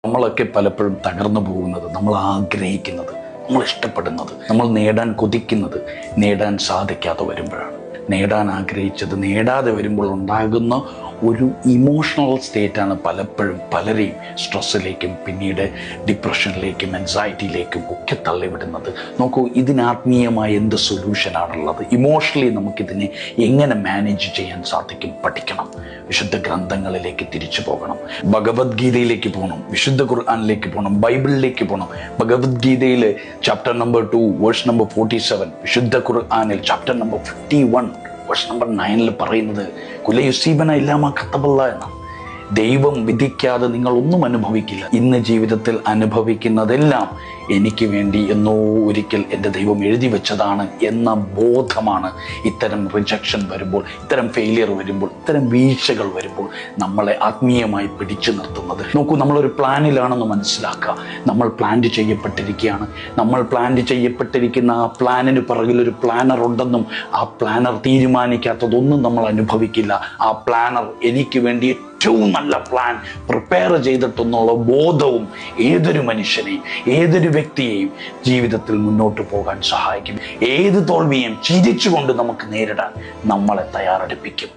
നമ്മളൊക്കെ പലപ്പോഴും തകർന്നു പോകുന്നത്, നമ്മൾ ആഗ്രഹിക്കുന്നത്, നമ്മൾ ഇഷ്ടപ്പെടുന്നത്, നമ്മൾ നേടാൻ കൊതിക്കുന്നത് നേടാൻ സാധിക്കാതെ വരുമ്പോഴാണ്. നേടാൻ ആഗ്രഹിച്ചത് നേടാതെ വരുമ്പോൾ ഉണ്ടാകുന്ന ഒരു ഇമോഷണൽ സ്റ്റേറ്റാണ് പലപ്പോഴും പലരെയും സ്ട്രെസ്സിലേക്കും പിന്നീട് ഡിപ്രഷനിലേക്കും ആൻസൈറ്റിയിലേക്കും ഒക്കെ തള്ളിവിടുന്നത്. നോക്കൂ, ഇതിന് ആത്മീയമായ എന്ത് സൊല്യൂഷനാണുള്ളത്? ഇമോഷണലി നമുക്കിതിനെ എങ്ങനെ മാനേജ് ചെയ്യാൻ സാധിക്കും? പഠിക്കണം. വിശുദ്ധ ഗ്രന്ഥങ്ങളിലേക്ക് തിരിച്ചു പോകണം. ഭഗവത്ഗീതയിലേക്ക് പോകണം, വിശുദ്ധ ഖുർആനിലേക്ക് പോകണം, ബൈബിളിലേക്ക് പോകണം. ഭഗവത്ഗീതയിൽ ചാപ്റ്റർ നമ്പർ 2 വേഴ്സ് നമ്പർ 47, വിശുദ്ധ ഖുർആനിൽ ചാപ്റ്റർ നമ്പർ 51 വേഴ്സ് നമ്പർ 9 പറയുന്നത് കുലയുസീബന ഇല്ലാമ കത്തബല്ല എന്നാണ്. ദൈവം വിധിക്കാതെ നിങ്ങൾ ഒന്നും അനുഭവിക്കില്ല. ഇന്ന് ജീവിതത്തിൽ അനുഭവിക്കുന്നതെല്ലാം എനിക്ക് വേണ്ടി എന്നോ ഒരിക്കൽ എൻ്റെ ദൈവം എഴുതി വെച്ചതാണ് എന്ന ബോധമാണ് ഇത്തരം റിജക്ഷൻ വരുമ്പോൾ, ഇത്തരം ഫെയിലിയർ വരുമ്പോൾ, ഇത്തരം വീഴ്ചകൾ വരുമ്പോൾ നമ്മളെ ആത്മീയമായി പിടിച്ചു നിർത്തുന്നത്. നോക്കൂ, നമ്മളൊരു പ്ലാനിലാണെന്ന് മനസ്സിലാക്കുക. നമ്മൾ പ്ലാൻ ചെയ്യപ്പെട്ടിരിക്കുകയാണ്. നമ്മൾ പ്ലാൻ ചെയ്യപ്പെട്ടിരിക്കുന്ന ആ പ്ലാനിന് പിറകിലൊരു പ്ലാനർ ഉണ്ടെന്നും ആ പ്ലാനർ തീരുമാനിക്കാത്തതൊന്നും നമ്മൾ അനുഭവിക്കില്ല. ആ പ്ലാനർ എനിക്ക് വേണ്ടി ഏറ്റവും നല്ല പ്ലാൻ പ്രിപ്പയർ ചെയ്തിട്ടെന്നുള്ള ബോധവും ഏതൊരു മനുഷ്യനെയും ഏതൊരു വ്യക്തിയെയും ജീവിതത്തിൽ മുന്നോട്ട് പോകാൻ സഹായിക്കും. ഏത് തോൽവിയും ചിരിച്ചുകൊണ്ട് നമുക്ക് നേരിടാൻ നമ്മളെ തയ്യാറെടുപ്പിക്കും.